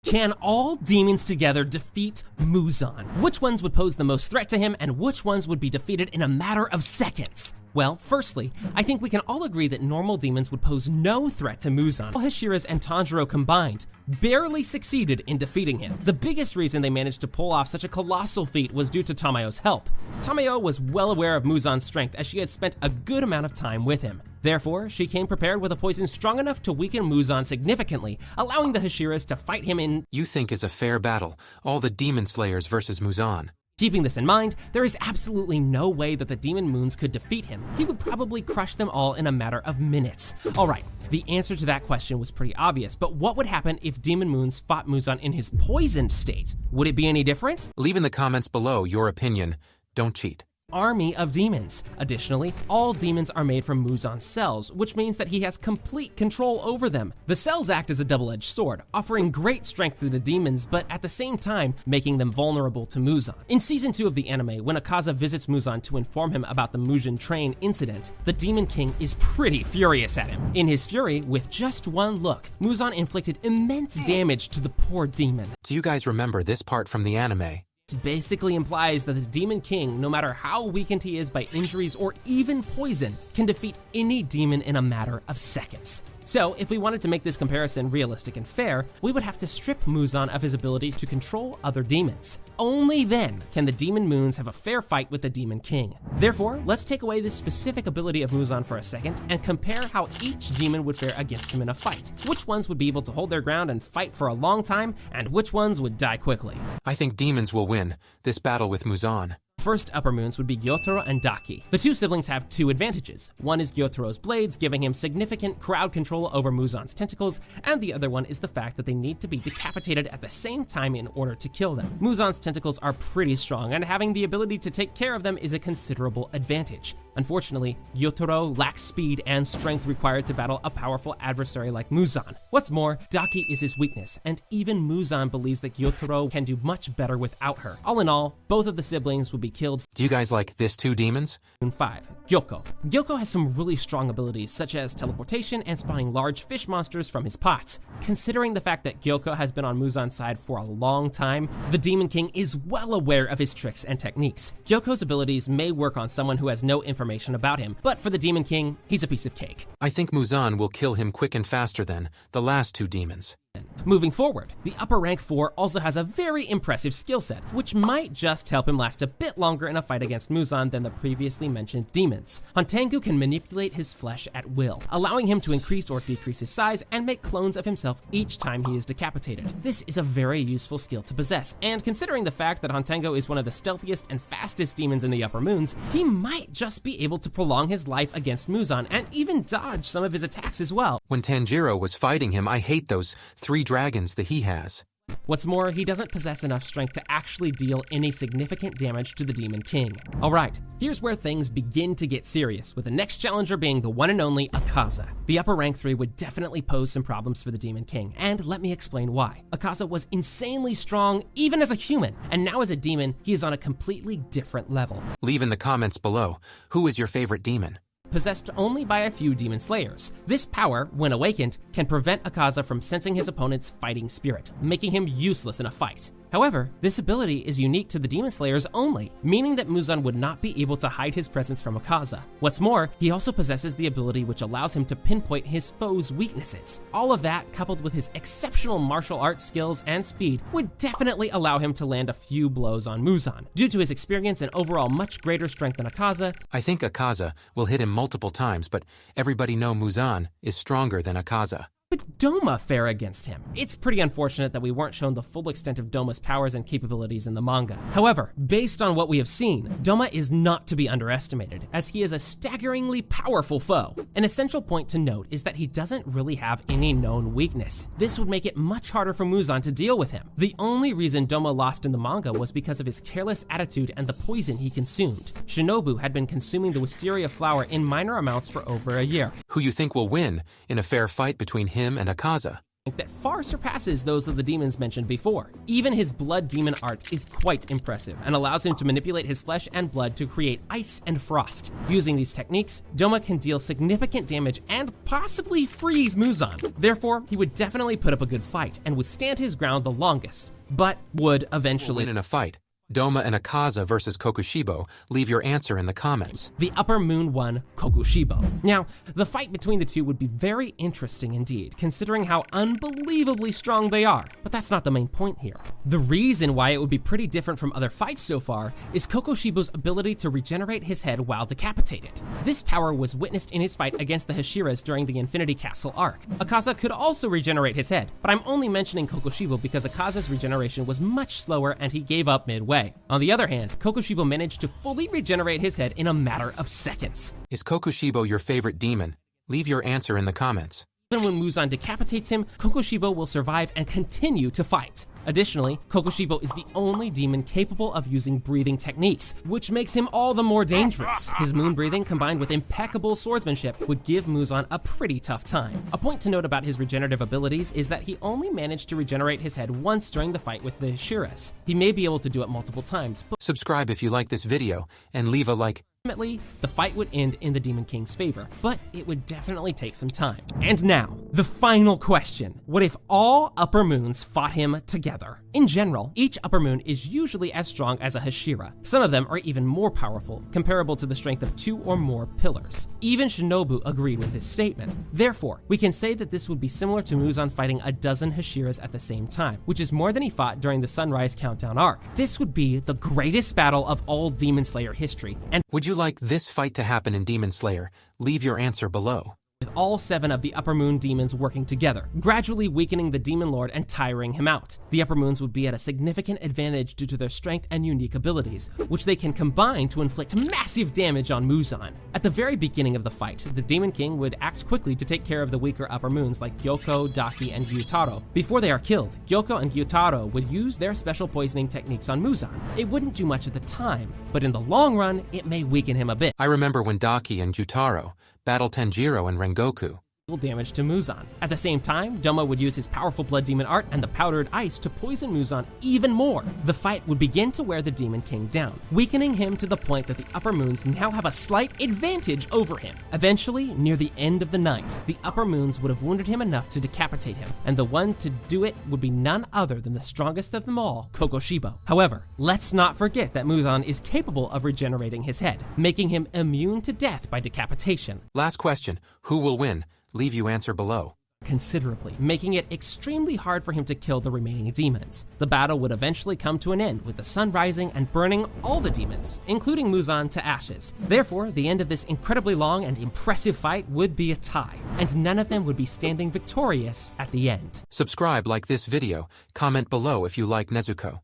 Can all demons together defeat Muzan? Which ones would pose the most threat to him, and which ones would be defeated in a matter of seconds? Well, firstly, I think we can all agree that normal demons would pose no threat to Muzan. All Hashiras and Tanjiro combined barely succeeded in defeating him. The biggest reason they managed to pull off such a colossal feat was due to Tamayo's help. Tamayo was well aware of Muzan's strength as she had spent a good amount of time with him. Therefore, she came prepared with a poison strong enough to weaken Muzan significantly, allowing the Hashiras to fight him in you think is a fair battle, all the demon slayers versus Muzan. Keeping this in mind, there is absolutely no way that the demon moons could defeat him. He would probably crush them all in a matter of minutes. Alright, the answer to that question was pretty obvious, but what would happen if demon moons fought Muzan in his poisoned state? Would it be any different? Leave in the comments below your opinion. Don't cheat. Army of demons. Additionally, all demons are made from Muzan's cells, which means that he has complete control over them. The cells act as a double-edged sword, offering great strength to the demons, but at the same time, making them vulnerable to Muzan. In season 2 of the anime, when Akaza visits Muzan to inform him about the Muzan train incident, the Demon King is pretty furious at him. In his fury, with just one look, Muzan inflicted immense damage to the poor demon. Do you guys remember this part from the anime? This basically implies that the Demon King, no matter how weakened he is by injuries or even poison, can defeat any demon in a matter of seconds. So, if we wanted to make this comparison realistic and fair, we would have to strip Muzan of his ability to control other demons. Only then can the Demon Moons have a fair fight with the Demon King. Therefore, let's take away this specific ability of Muzan for a second and compare how each demon would fare against him in a fight. Which ones would be able to hold their ground and fight for a long time, and which ones would die quickly. I think demons will win this battle with Muzan. First upper moons would be Gyotaro and Daki. The two siblings have two advantages. One is Gyotaro's blades, giving him significant crowd control over Muzan's tentacles, and the other one is the fact that they need to be decapitated at the same time in order to kill them. Muzan's tentacles are pretty strong, and having the ability to take care of them is a considerable advantage. Unfortunately, Gyotaro lacks speed and strength required to battle a powerful adversary like Muzan. What's more, Daki is his weakness, and even Muzan believes that Gyotaro can do much better without her. All in all, both of the siblings would be killed. Do you guys like this two demons? 5. Gyoko. Gyoko has some really strong abilities such as teleportation and spawning large fish monsters from his pots. Considering the fact that Gyoko has been on Muzan's side for a long time, the Demon King is well aware of his tricks and techniques. Gyoko's abilities may work on someone who has no information about him, but for the Demon King, he's a piece of cake. I think Muzan will kill him quick and faster than the last two demons. Moving forward, the upper rank 4 also has a very impressive skill set, which might just help him last a bit longer in a fight against Muzan than the previously mentioned demons. Hontengu can manipulate his flesh at will, allowing him to increase or decrease his size and make clones of himself each time he is decapitated. This is a very useful skill to possess, and considering the fact that Hontengu is one of the stealthiest and fastest demons in the upper moons, he might just be able to prolong his life against Muzan and even dodge some of his attacks as well. When Tanjiro was fighting him, I hate those 3 dragons that he has. What's more, he doesn't possess enough strength to actually deal any significant damage to the Demon King. Alright, here's where things begin to get serious, with the next challenger being the one and only Akaza. The upper rank 3 would definitely pose some problems for the Demon King, and let me explain why. Akaza was insanely strong even as a human, and now as a demon, he is on a completely different level. Leave in the comments below, who is your favorite demon? Possessed only by a few demon slayers. This power, when awakened, can prevent Akaza from sensing his opponent's fighting spirit, making him useless in a fight. However, this ability is unique to the demon slayers only, meaning that Muzan would not be able to hide his presence from Akaza. What's more, he also possesses the ability which allows him to pinpoint his foe's weaknesses. All of that, coupled with his exceptional martial arts skills and speed, would definitely allow him to land a few blows on Muzan. Due to his experience and overall much greater strength than Akaza, I think Akaza will hit him multiple times, but everybody know Muzan is stronger than Akaza. Would Doma fare against him? It's pretty unfortunate that we weren't shown the full extent of Doma's powers and capabilities in the manga. However, based on what we have seen, Doma is not to be underestimated, as he is a staggeringly powerful foe. An essential point to note is that he doesn't really have any known weakness. This would make it much harder for Muzan to deal with him. The only reason Doma lost in the manga was because of his careless attitude and the poison he consumed. Shinobu had been consuming the wisteria flower in minor amounts for over a year. Who you think will win in a fair fight between him and Akaza? that far surpasses those of the demons mentioned before. Even his blood demon art is quite impressive and allows him to manipulate his flesh and blood to create ice and frost. Using these techniques, Doma can deal significant damage and possibly freeze Muzan. Therefore, he would definitely put up a good fight and would stand his ground the longest, but would eventually win in a fight. Doma and Akaza versus Kokushibo. Leave your answer in the comments. The Upper Moon won Kokushibo. Now, the fight between the two would be very interesting indeed, considering how unbelievably strong they are, but that's not the main point here. The reason why it would be pretty different from other fights so far is Kokushibo's ability to regenerate his head while decapitated. This power was witnessed in his fight against the Hashiras during the Infinity Castle arc. Akaza could also regenerate his head, but I'm only mentioning Kokushibo because Akaza's regeneration was much slower and he gave up midway. On the other hand, Kokushibo managed to fully regenerate his head in a matter of seconds. Is Kokushibo your favorite demon? Leave your answer in the comments. Even when Muzan decapitates him, Kokushibo will survive and continue to fight. Additionally, Kokushibo is the only demon capable of using breathing techniques, which makes him all the more dangerous. His moon breathing combined with impeccable swordsmanship would give Muzan a pretty tough time. A point to note about his regenerative abilities is that he only managed to regenerate his head once during the fight with the Hashiras. He may be able to do it multiple times, but subscribe if you like this video and leave a like. ultimately, the fight would end in the Demon King's favor, but it would definitely take some time. And now, the final question. What if all Upper Moons fought him together? In general, each Upper Moon is usually as strong as a Hashira. Some of them are even more powerful, comparable to the strength of 2 or more pillars. Even Shinobu agreed with this statement. Therefore, we can say that this would be similar to Muzan fighting a dozen Hashiras at the same time, which is more than he fought during the Sunrise Countdown arc. This would be the greatest battle of all Demon Slayer history, and would you like this fight to happen in Demon Slayer? Leave your answer below. With all 7 of the Upper Moon demons working together, gradually weakening the Demon Lord and tiring him out. The Upper Moons would be at a significant advantage due to their strength and unique abilities, which they can combine to inflict massive damage on Muzan. At the very beginning of the fight, the Demon King would act quickly to take care of the weaker Upper Moons like Gyoko, Daki, and Gyutaro. Before they are killed, Gyoko and Gyutaro would use their special poisoning techniques on Muzan. It wouldn't do much at the time, but in the long run, it may weaken him a bit. I remember when Daki and Gyutaro battled Tanjiro and Rengoku. Damage to Muzan. At the same time, Doma would use his powerful blood demon art and the powdered ice to poison Muzan even more. The fight would begin to wear the Demon King down, weakening him to the point that the Upper Moons now have a slight advantage over him. Eventually, near the end of the night, the Upper Moons would have wounded him enough to decapitate him, and the one to do it would be none other than the strongest of them all, Kokushibo. However, let's not forget that Muzan is capable of regenerating his head, making him immune to death by decapitation. Last question, who will win? Leave your answer below. Considerably, making it extremely hard for him to kill the remaining demons. The battle would eventually come to an end with the sun rising and burning all the demons, including Muzan, to ashes. Therefore, the end of this incredibly long and impressive fight would be a tie, and none of them would be standing victorious at the end. Subscribe, like this video, comment below if you like Nezuko.